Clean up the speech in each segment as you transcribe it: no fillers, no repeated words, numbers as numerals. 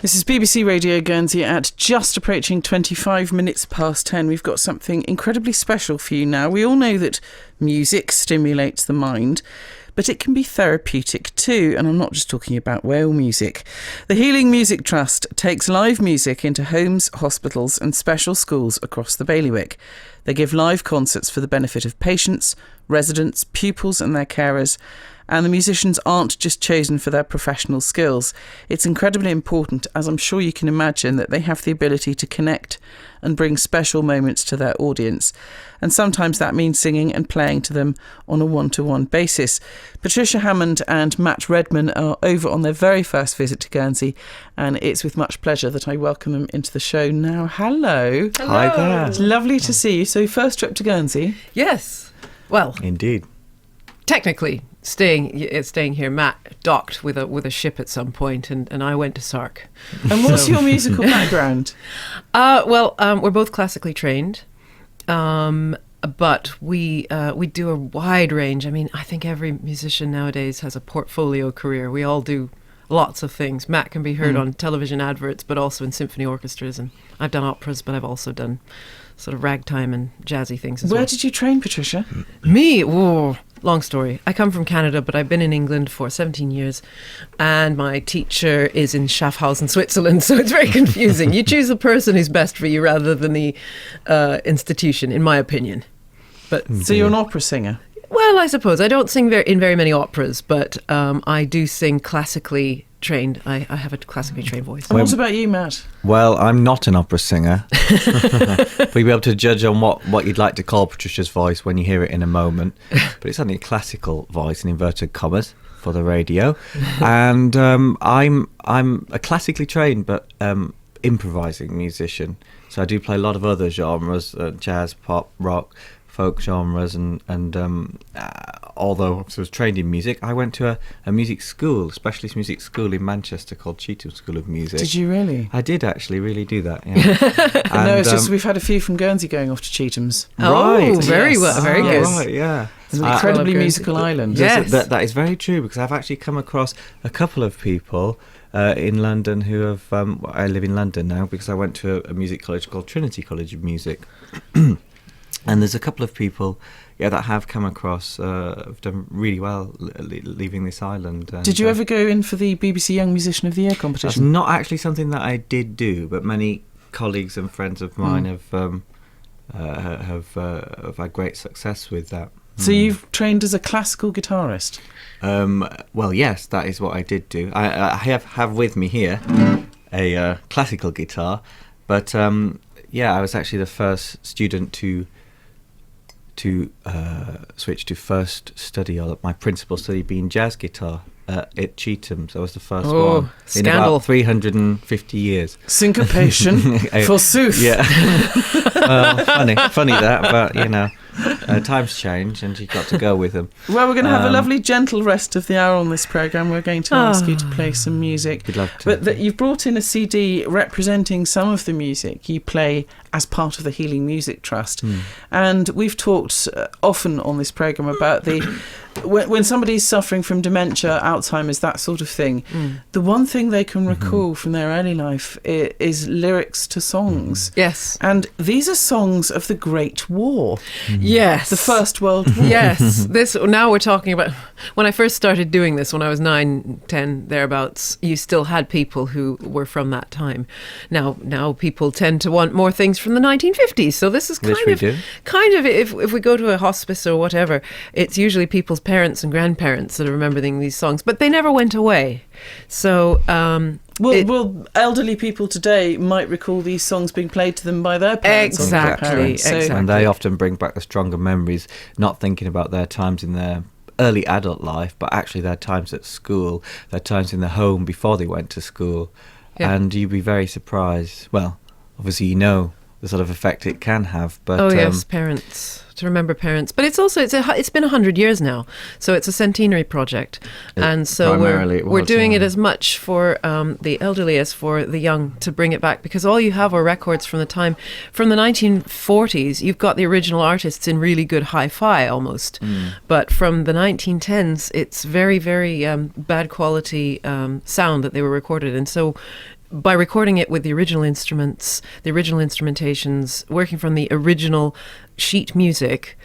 This is BBC Radio Guernsey at just approaching 25 minutes past 10. We've got something incredibly special for you now. We all know that music stimulates the mind, but it can be therapeutic too, and I'm not just talking about whale music. The Healing Music Trust takes live music into homes, hospitals and special schools across the bailiwick. They give live concerts for the benefit of patients, residents, pupils and their carers. And the musicians aren't just chosen for their professional skills. It's incredibly important, as I'm sure you can imagine, that they have the ability to connect and bring special moments to their audience. And sometimes that means singing and playing to them on a one-to-one basis. Patricia Hammond and Matt Redman are over on their very first visit to Guernsey, and it's with much pleasure that I welcome them into the show now. Hello. Hello. Hi there. It's lovely to see you. So first trip to Guernsey? Yes. Well, indeed. Technically, staying here. Matt docked with a ship at some point, and I went to Sark. And what's your musical background? We're both classically trained, but we do a wide range. I mean, I think every musician nowadays has a portfolio career. We all do lots of things. Matt can be heard on television adverts, but also in symphony orchestras, and I've done operas, but I've also done sort of ragtime and jazzy things as well. Where did you train, Patricia? Me? Whoa. Long story. I come from Canada, but I've been in England for 17 years, and my teacher is in Schaffhausen, Switzerland, so it's very confusing. You choose the person who's best for you rather than the institution, in my opinion. But so you're an opera singer? Well, I suppose. I don't sing in very many operas, but I do sing classically trained. I have a classically trained voice. And what about you, Matt? Well, I'm not an opera singer. But you'll be able to judge on what you'd like to call Patricia's voice when you hear it in a moment. But it's only a classical voice in inverted commas for the radio. And I'm a classically trained but improvising musician. So I do play a lot of other genres, jazz, pop, rock, folk genres, and although I was trained in music, I went to a music school, a specialist music school in Manchester called Cheetham School of Music. Did you really? I did actually really do that, yeah. And, no, it's just we've had a few from Guernsey going off to Cheetham's. Oh, very well, very good. Right, yeah. It's an incredibly musical island. Yes. That is very true, because I've actually come across a couple of people in London who have, I live in London now because I went to a music college called Trinity College of Music. And there's a couple of people, that have come across, have done really well leaving this island. And, did you ever go in for the BBC Young Musician of the Year competition? That's not actually something that I did do, but many colleagues and friends of mine have had great success with that. So you've trained as a classical guitarist? Well, yes, that is what I did do. I have with me here a classical guitar, but I was actually the first student to switch to first study, or my principal study being jazz guitar at Cheetham. So I was the first one in about 350 years. Syncopation, forsooth. Yeah. Well, funny that, but times change and you've got to go with them. Well, we're going to have a lovely gentle rest of the hour on this programme. We're going to ask you to play some music. We'd love to. But you've brought in a CD representing some of the music you play as part of the Healing Music Trust. And we've talked often on this programme about when somebody's suffering from dementia, Alzheimer's, that sort of thing, the one thing they can recall from their early life is lyrics to songs. Yes. And these are songs of the Great War. Yes. The First World War. Yes. Now we're talking about, when I first started doing this, when I was 9, 10, thereabouts, you still had people who were from that time. Now people tend to want more things from the 1950s. So this is kind of, if we go to a hospice or whatever, it's usually people's parents and grandparents that are remembering these songs, but they never went away. So well, elderly people today might recall these songs being played to them by their parents. Exactly. And they often bring back the stronger memories, not thinking about their times in their early adult life, but actually their times at school, their times in the home before they went to school. And you'd be very surprised. Well, obviously the sort of effect it can have, but yes, parents, to remember parents, but it's also it's been 100 years now, so it's a centenary project, and so we're doing it as much for the elderly as for the young, to bring it back, because all you have are records from the 1940s. You've got the original artists in really good hi-fi almost, but from the 1910s it's very, very bad quality sound that they were recorded in. So by recording it with the original instruments, the original instrumentations, working from the original sheet music,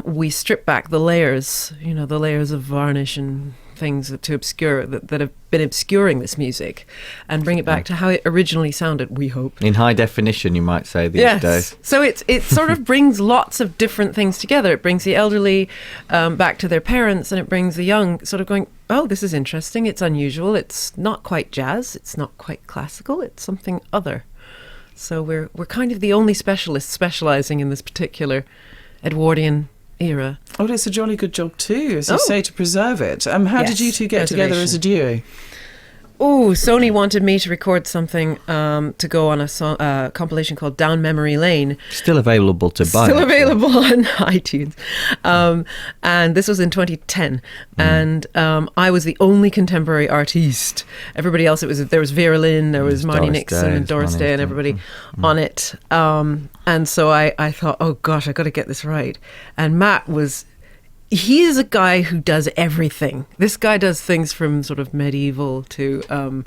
we strip back the layers, the layers of varnish and things to obscure that have been obscuring this music, and bring it back to how it originally sounded, we hope. In high definition, you might say, these days. So it sort of brings lots of different things together. It brings the elderly back to their parents, and it brings the young sort of going, oh, this is interesting, it's unusual, it's not quite jazz, it's not quite classical, it's something other. So we're kind of the only specialists specialising in this particular Edwardian era. Oh, it's a jolly good job too, as you say, to preserve it. How did you two get together as a duo? Oh, Sony wanted me to record something to go on a compilation called Down Memory Lane. Still available to buy. Still available on iTunes. And this was in 2010. And I was the only contemporary artiste. Everybody else, there was Vera Lynn, there was Marnie Nixon and Doris Day and everybody on it. And so I thought, oh gosh, I got to get this right. And Matt he is a guy who does everything. This guy does things from sort of medieval to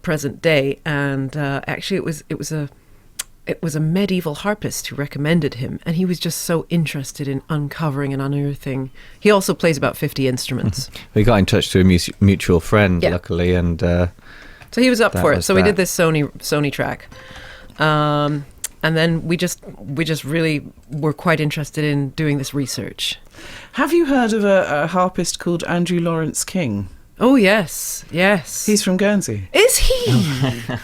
present day. And actually, it was a medieval harpist who recommended him, and he was just so interested in uncovering and unearthing. He also plays about 50 instruments. We got in touch through a mutual friend, luckily, and so he was up for it. So we did this Sony track. And then we just really were quite interested in doing this research. Have you heard of a harpist called Andrew Lawrence King? Oh, yes. He's from Guernsey. Is he? Okay.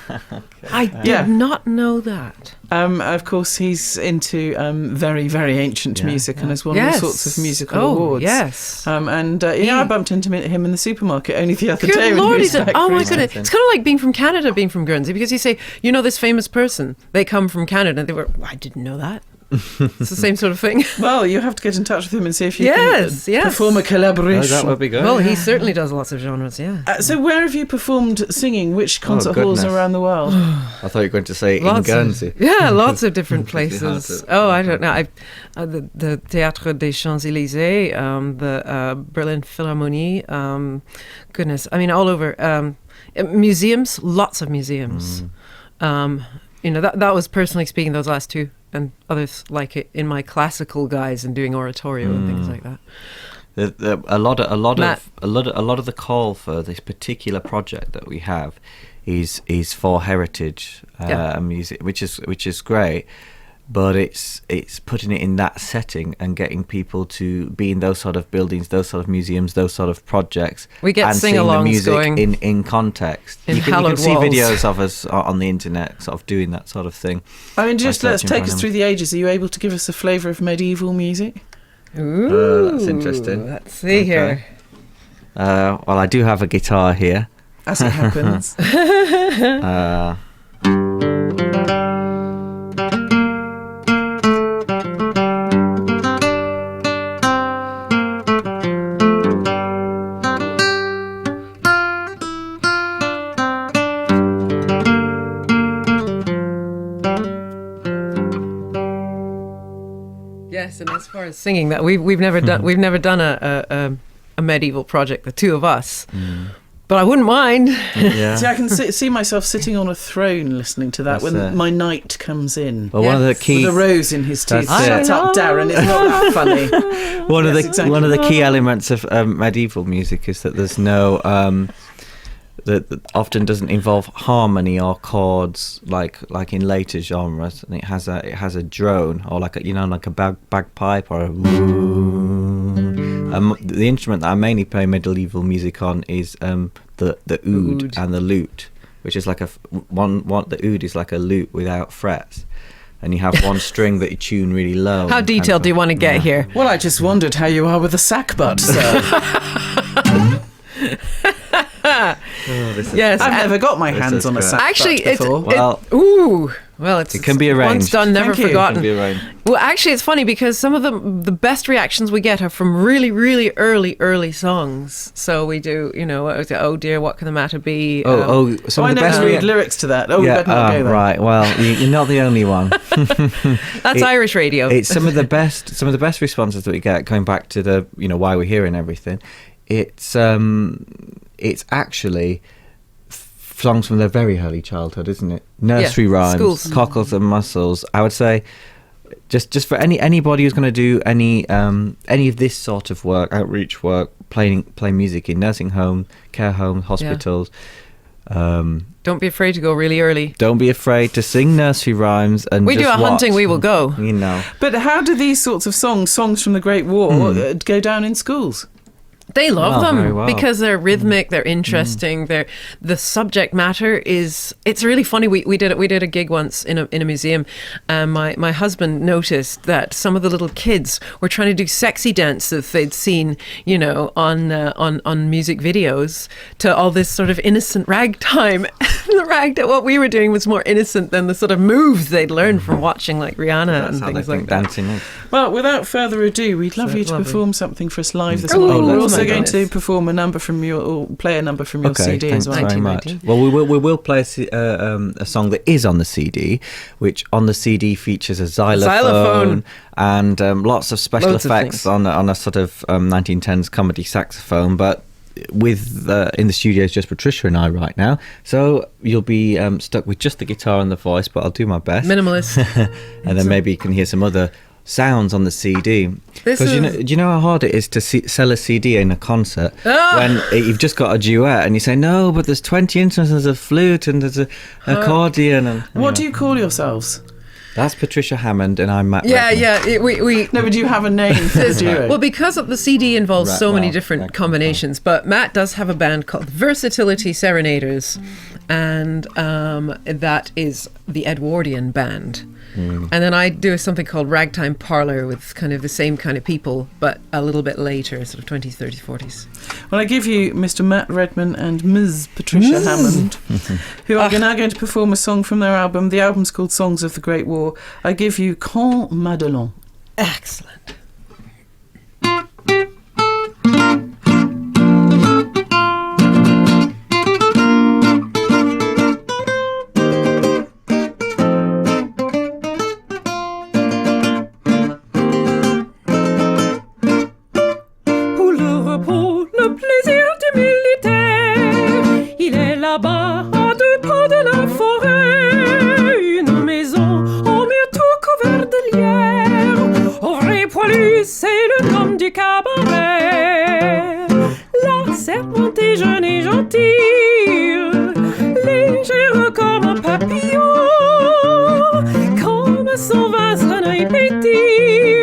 I did not know that. Of course, he's into very, very ancient music and has won all sorts of musical awards. Yes. I bumped into him in the supermarket only the other day. Lord, oh my goodness. It's kind of like being from Canada, being from Guernsey, because you say, this famous person, they come from Canada. And they were, I didn't know that. It's the same sort of thing. Well, you have to get in touch with him and see if you can perform a collaboration. Oh, that would be good. Well, he certainly does lots of genres, so where have you performed singing? Which concert halls around the world? I thought you were going to say in Guernsey. Lots of different places. I don't know. The Théâtre des Champs-Élysées, the Berlin Philharmonie, goodness, I mean, all over. Museums, lots of museums. That was, personally speaking, those last two, and others like it in my classical guise and doing oratorio and things like that. A lot of the call for this particular project that we have is for heritage music, which is great. But it's putting it in that setting and getting people to be in those sort of buildings, those sort of museums, those sort of projects. We get sing-alongs going in context. You can see videos of us on the internet sort of doing that sort of thing. I mean, just let's take us through the ages. Are you able to give us a flavour of medieval music? Ooh, that's interesting. Let's see here. Well, I do have a guitar here. As it happens. Yes, and as far as singing, that we've never done a medieval project, the two of us. But I wouldn't mind. Yeah. See, I can see myself sitting on a throne listening to that when my knight comes in. Well, one of the key, with a rose in his teeth. Shut up, Darren. It's not that funny. One of the key elements of medieval music is that there's no that often doesn't involve harmony or chords like in later genres, and it has a drone or like a bagpipe or a the instrument that I mainly play medieval music on is the oud and the lute, which is like the oud is like a lute without frets, and you have one string that you tune really low. How detailed do you want to get here? Well, I just wondered how you are with a sackbut, sir. Yes, I've never got my hands on a sackbut before. It can be arranged. Once done, never forgotten. Well, actually, it's funny because some of the best reactions we get are from really, really early songs. So we do, oh dear, what can the matter be? I never read lyrics to that. We better not go there. Right. Well, you're not the only one. That's Irish radio. It's some of the best responses that we get. Going back to the, why we're here and everything. It's actually songs from their very early childhood, isn't it? Nursery rhymes, schools. Cockles and Mussels. I would say, just for anybody who's going to do any of this sort of work, outreach work, playing music in nursing home, care homes, hospitals. Don't be afraid to go really early. Don't be afraid to sing nursery rhymes and we just do a watch. hunting, we will go. You know. But how do these sorts of songs from the Great War, go down in schools? They love very them well. because they're rhythmic, they're interesting. The subject matter it's really funny. We did a gig once in a museum, and my husband noticed that some of the little kids were trying to do sexy dances they'd seen, on music videos to all this sort of innocent ragtime. What we were doing was more innocent than the sort of moves they'd learned from watching like Rihanna That's and how things they like think that. dancing is. Well, without further ado, we'd love So you to lovely. perform something for us live this Oh, morning. We're oh also my going to goodness. perform play a number from your CD thanks as well. very much. 1990. Well, we will play a song that is on the CD, which on the CD features a xylophone and lots of special Loads of effects things. on a sort of 1910s comedy saxophone, but with in the studio is just Patricia and I right now, so you'll be stuck with just the guitar and the voice, but I'll do my best. Minimalist. And then maybe you can hear some other sounds on the CD. This Because is- do you know how hard it is to sell a CD in a concert when you've just got a duet and you say, no, but there's 20 instruments, there's a flute and there's an accordion. And What do you call yourselves? That's Patricia Hammond and I'm Matt Yeah, Redman. we No, but do you have a name for the duo? well, because of the CD involves so many Well, different that- combinations, but Matt does have a band called Versatility Serenaders, and that is the Edwardian band. And then I do something called Ragtime Parlor with kind of the same kind of people, but a little bit later, sort of 20s, 30s, 40s. Well, I give you Mr. Matt Redman and Ms. Patricia Hammond, who are now going to perform a song from their album. The album's called Songs of the Great War. I give you Quand Madelon. Excellent. Pour le repos, le plaisir du militaire, il est là-bas, à 2 pas de la forêt. Une maison en myrtille couverte de lierre, au vrai poilu, c'est le nom du cabaret. La servante est jeune et gentille, légère comme un papillon, comme son vin, son œil pétille.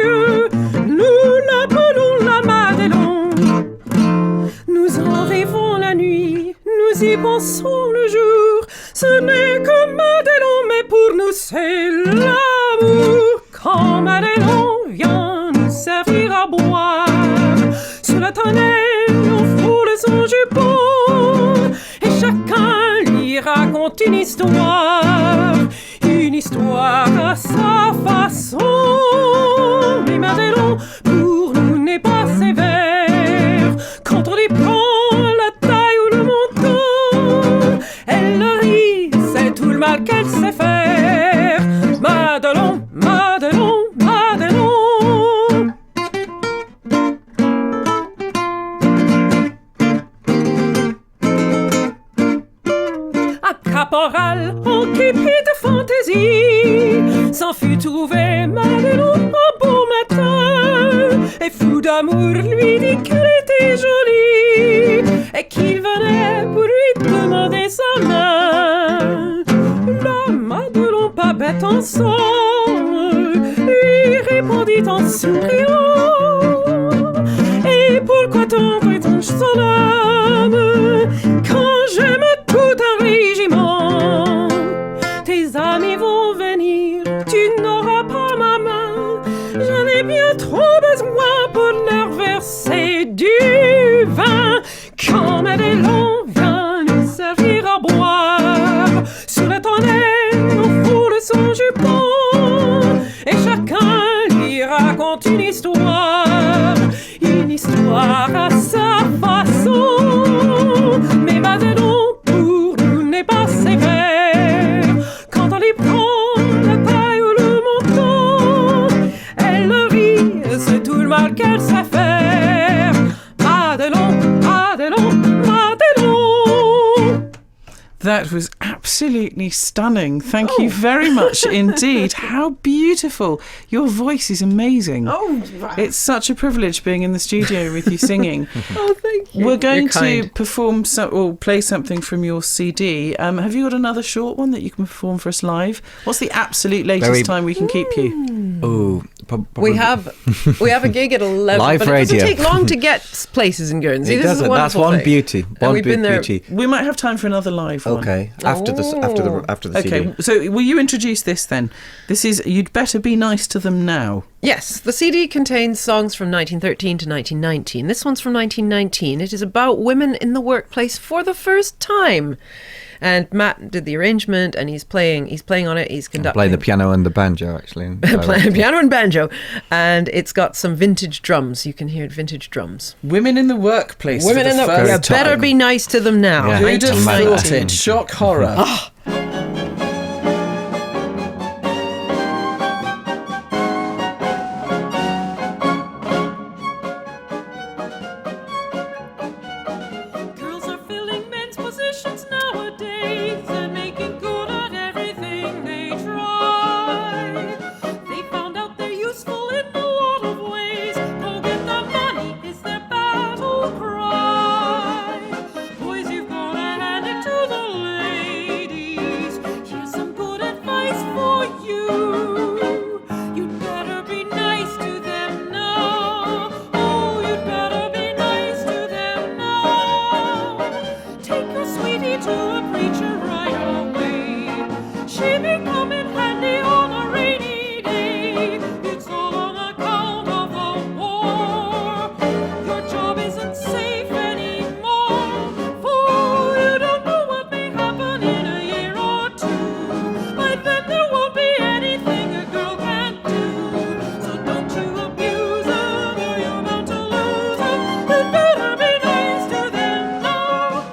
Nous l'appelons la Madelon. Nous en rêvons la nuit, nous y pensons le jour. Ce n'est que Madelon, mais pour nous c'est l'amour. Quand Madelon vient nous servir à boire, sous la tonnelle on foule son jupon, et chacun lui raconte une histoire à sa façon. Mais Madelon pour nous n'est pas sévère, quand on lui prend la taille ou le menton, elle rit, c'est tout le mal qu'elle sait faire. Madelon, Madelon, Madelon. Un caporal en képi de fantaisie s'en fut trouver Madelon un beau matin, et fou d'amour lui dit qu'elle était jolie et qu'il venait pour lui demander sa main. La Madelon, pas bête en somme, lui répondit en souriant: et pourquoi tant prétends-je son âme, quand j'aime tout un régiment? Tes amis vont venir, tu n'auras pas ma main, j'en ai bien trop besoin pour leur verser du vin. Quand Madelon vient nous servir à boire, sous la tonnelle on foule son jupon, et chacun lui raconte une histoire à sa façon. was absolutely stunning. Thank you very much indeed. How beautiful. Your voice is amazing. Oh, right. It's such a privilege being in the studio with you singing. Oh, thank you. We're going You're to kind. perform or play something from your CD. Have you got another short one that you can perform for us live? What's the absolute latest time we can keep you? Oh, We have a gig at 11, Live but radio. it doesn't take long to get places in Guernsey. It This is a doesn't. That's wonderful one thing. beauty. And One we've been there. beauty. We might have time for another live one. Okay. After the CD. Okay, so will you introduce this then? This is You'd Better Be Nice to Them Now. Yes, the CD contains songs from 1913 to 1919. This one's from 1919. It is about women in the workplace for the first time. And Matt did the arrangement, and he's playing on it. He's conducting. Playing the piano and the banjo, actually. Playing piano and banjo. And it's got some vintage drums. You can hear vintage drums. Women in the workplace. Women in the first You better time. be nice to them now. Yeah. Who'd have 1919. thought it? Shock horror. Girls are filling men's positions nowadays and making good at everything they try. They found out they're useful in a lot of ways. Go get the money is their battle cry. Boys, you've got to hand it to the ladies. Here's some good advice for you. You'd better be nice to them now. Oh, you'd better be nice to them now. Take your sweetie to a preacher right away. She may come in handy on a rainy day. It's all on account of the war. Your job isn't safe anymore. For you don't know what may happen in a year or two. By then there won't be anything a girl can't do. So don't you abuse them or you're bound to lose them. You better be nice to them now.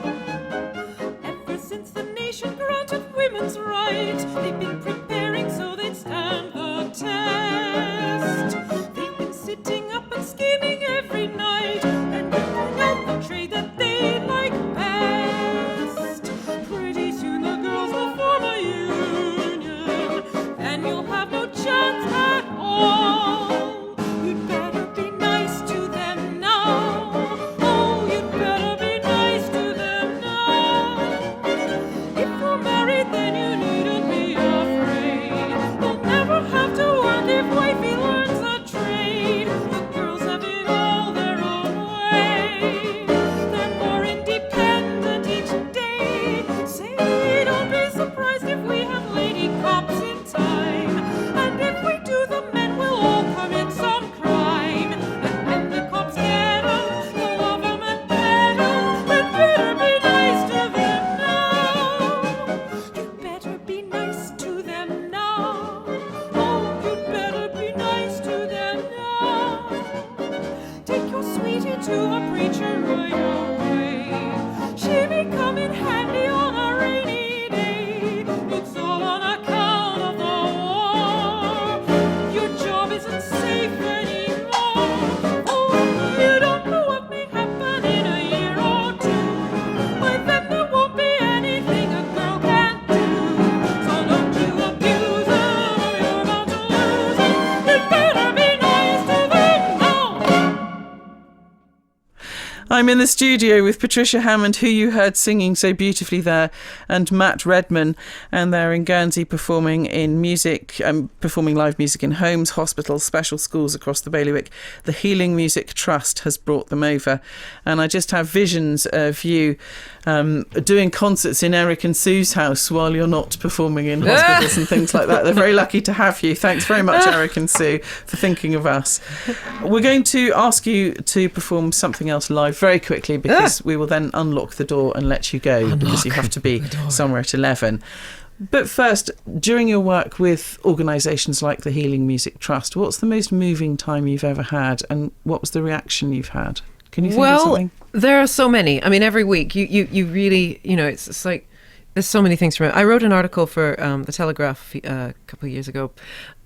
Ever since the nation granted women's rights, they've been preparing so they'd stand the test. They've been sitting up and scheming every night and working out the trade that they like best. Pretty soon the girls will form a union, and you'll have no chance at all. You'd better be nice to them now. Oh, you'd better be nice to them now. If you're married, then you needn't be afraid. You'll never have to work if wifey learns a trade. The girls have it all their own way. They're more independent each day. Say, don't be surprised if we have lady cops in time. And if we do, the men will all commit some crime. And when the cops get 'em, they'll love 'em and pet 'em. You'd better be nice to them now. You'd better be nice to them now. Oh, you'd better be nice to them now. Take your sweetie to a preacher right away. She may come in handy on a rainy day. It's all on account of the war. Your job isn't safe anymore. Oh, you don't know what may happen in a year or two. By then there won't be anything a girl can't do. So don't you abuse them or you're bound to lose them. You'd better be nice to them now. I'm in the studio with Patricia Hammond, who you heard singing so beautifully there, and Matt Redman, and they're in Guernsey performing live music in homes, hospitals, special schools across the bailiwick. The Healing Music Trust has brought them over, and I just have visions of you doing concerts in Eric and Sue's house while you're not performing in hospitals and things like that. They're very lucky to have you. Thanks very much, Eric and Sue, for thinking of us. We're going to ask you to perform something else live very quickly, because we will then unlock the door and let you go, because you have to be somewhere at 11. But first, during your work with organisations like the Healing Music Trust, what's the most moving time you've ever had, and what was the reaction you've had? Can you think of something? There are so many. I mean, every week you really, it's like There's so many things from it. I wrote an article for The Telegraph a couple of years ago,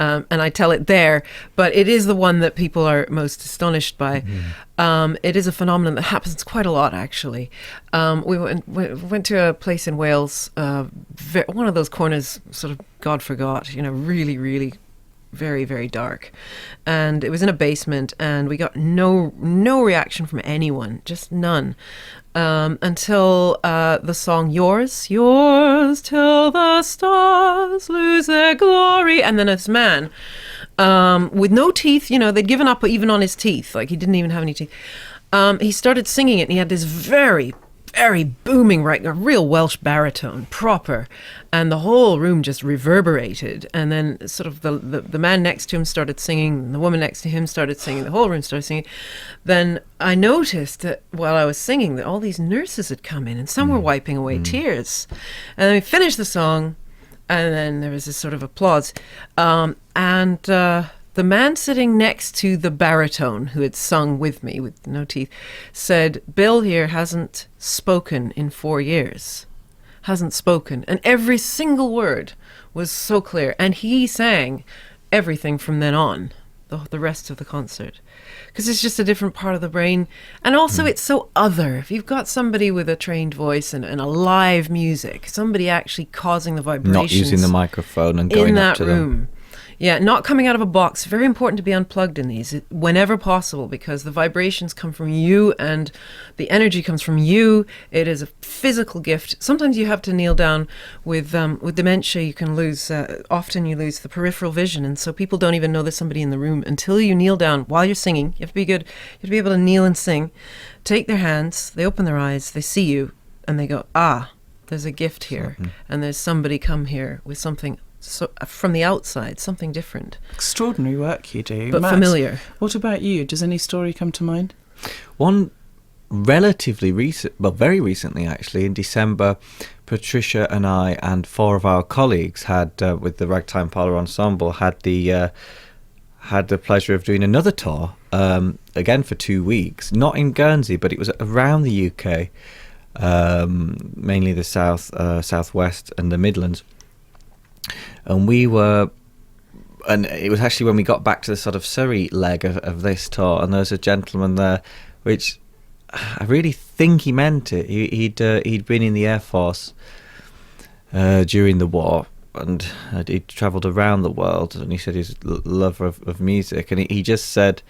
and I tell it there, but it is the one that people are most astonished by. It is a phenomenon that happens quite a lot, actually. We went to a place in Wales, one of those corners, sort of God forgot, really, really very, very dark. And it was in a basement, and we got no reaction from anyone, just none. Until the song Yours till the stars lose their glory. And then this man with no teeth, they'd given up even on his teeth. Like, he didn't even have any teeth. He started singing it, and he had this very, very booming, a real Welsh baritone, proper. And the whole room just reverberated. And then sort of the man next to him started singing, and the woman next to him started singing, the whole room started singing. Then I noticed that while I was singing that all these nurses had come in, and some were wiping away tears. And then we finished the song, and then there was this sort of applause. The man sitting next to the baritone who had sung with me with no teeth said, Bill here hasn't spoken in 4 years. Hasn't spoken. And every single word was so clear. And he sang everything from then on, the rest of the concert. Because it's just a different part of the brain. And also it's so other. If you've got somebody with a trained voice and a live music, somebody actually causing the vibrations. Not using the microphone and going up to them. In that room. Yeah, not coming out of a box. Very important to be unplugged in these whenever possible, because the vibrations come from you and the energy comes from you. It is a physical gift. Sometimes you have to kneel down with dementia. You can lose, often you lose the peripheral vision. And so people don't even know there's somebody in the room until you kneel down while you're singing. You have to be good. You have to be able to kneel and sing. Take their hands, they open their eyes, they see you, and they go, there's a gift here. And there's somebody come here with something from the outside, something different. Extraordinary work you do. But Matt, familiar. What about you? Does any story come to mind? One relatively recent, very recently actually, in December, Patricia and I and 4 of our colleagues had, with the Ragtime Parlour Ensemble, had the pleasure of doing another tour, again for 2 weeks, not in Guernsey, but it was around the UK, mainly the southwest and the Midlands. And it was actually when we got back to the sort of Surrey leg of this tour, and there was a gentleman there, which I really think he meant it. He'd been in the Air Force during the war, and he'd travelled around the world, and he said he's a lover of music, and he just said,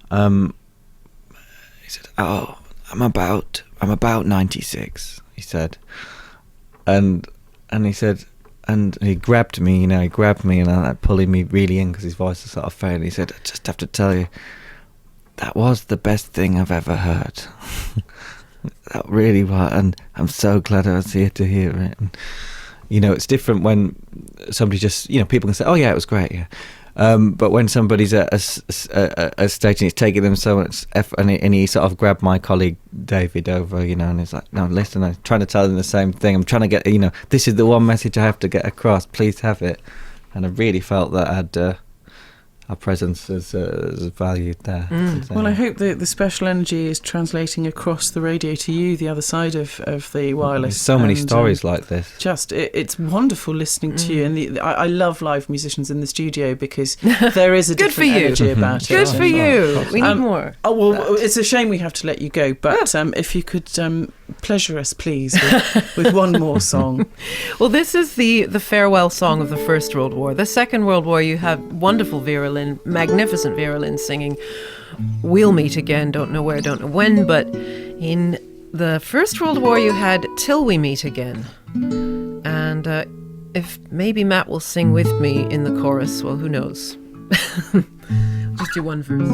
"Oh, I'm about 96," he said, and he said. And he grabbed me, and pulling me really in because his voice was sort of failing. He said, I just have to tell you, that was the best thing I've ever heard. That really was, and I'm so glad I was here to hear it. And, it's different when somebody just, people can say, oh yeah, it was great, yeah. But when somebody's at a stage and it's taking them so much effort, and he sort of grabbed my colleague David over, and he's like, no, listen, I'm trying to tell them the same thing. I'm trying to get, this is the one message I have to get across. Please have it. And I really felt that our presence is valued there. Well, I hope that the special energy is translating across the radio to you, the other side of the wireless. There's so many stories like this. It's wonderful listening to you, and I love live musicians in the studio because there is a different energy about it. Good for you. We need more. Oh well, it's a shame we have to let you go, but if you could pleasure us, please, with one more song. Well, this is the farewell song of the First World War. The Second World War, you have wonderful Vera Lynn, magnificent Vera Lynn singing We'll Meet Again, don't know where, don't know when, but in the First World War you had Till We Meet Again. And if maybe Matt will sing with me in the chorus, well, who knows? Just do one verse.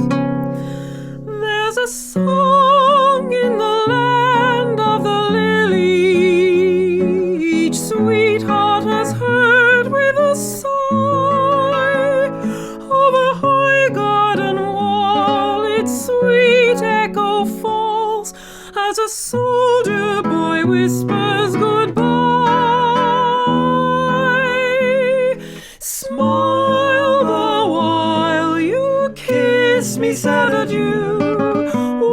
There's a song in the land of the lily, each sweetheart has heard with a sigh. Over high garden wall its sweet echo falls, as a soldier boy whispers goodbye. Smile the while you kiss me sad adieu.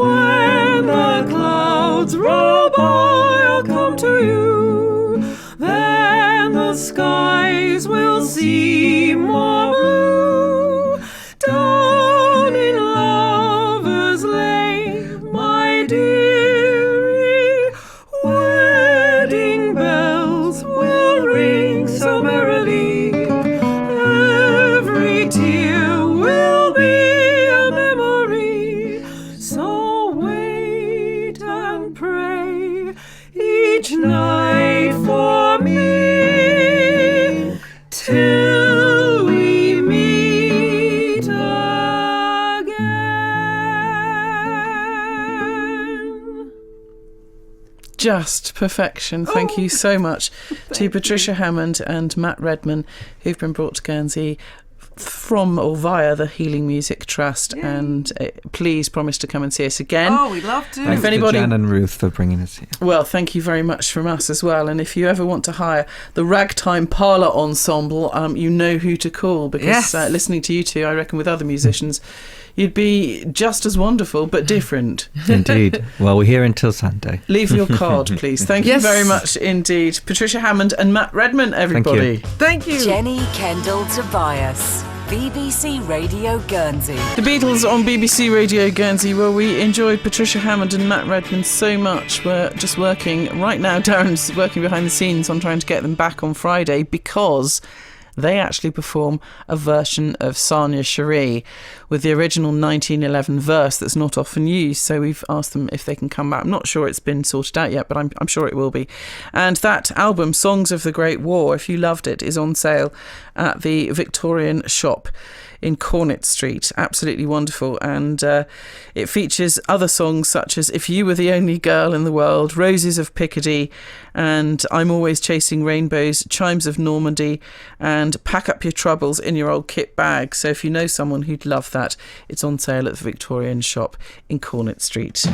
When the clouds roll by, I'll come to you. Then skies will seem more blue. Down in Lover's Lane, my dearie, wedding bells will ring so merrily. Every tear will be a memory. So wait and pray each night for me till we meet again. Just perfection. Thank you so much to Patricia Hammond and Matt Redman, who've been brought to Guernsey from or via the Healing Music Trust. Yay. And please promise to come and see us again. Oh, we'd love to. Thanks If anybody- to Jan and Ruth for bringing us here. Well, thank you very much from us as well. And if you ever want to hire the Ragtime Parlour Ensemble, you know who to call, because Yes. listening to you two, I reckon with other musicians, you'd be just as wonderful but different. Indeed. Well, we're here until Sunday. Leave your card, please. Thank you Yes. very much indeed. Patricia Hammond and Matt Redman, everybody. Thank you. Jenny Kendall-Tobias, BBC Radio Guernsey. The Beatles on BBC Radio Guernsey. Well, we enjoyed Patricia Hammond and Matt Redman so much. We're just working right now. Darren's working behind the scenes on trying to get them back on Friday, because they actually perform a version of Sanya Cherie with the original 1911 verse that's not often used. So we've asked them if they can come back. I'm not sure it's been sorted out yet, but I'm sure it will be. And that album, Songs of the Great War, if you loved it, is on sale at the Victorian shop in Cornet Street. Absolutely wonderful. And it features other songs such as If You Were the Only Girl in the World, Roses of Picardy, and I'm Always Chasing Rainbows, Chimes of Normandy, and Pack Up Your Troubles in Your Old Kit Bag. So if you know someone who'd love that, it's on sale at the Victorian shop in Cornet Street.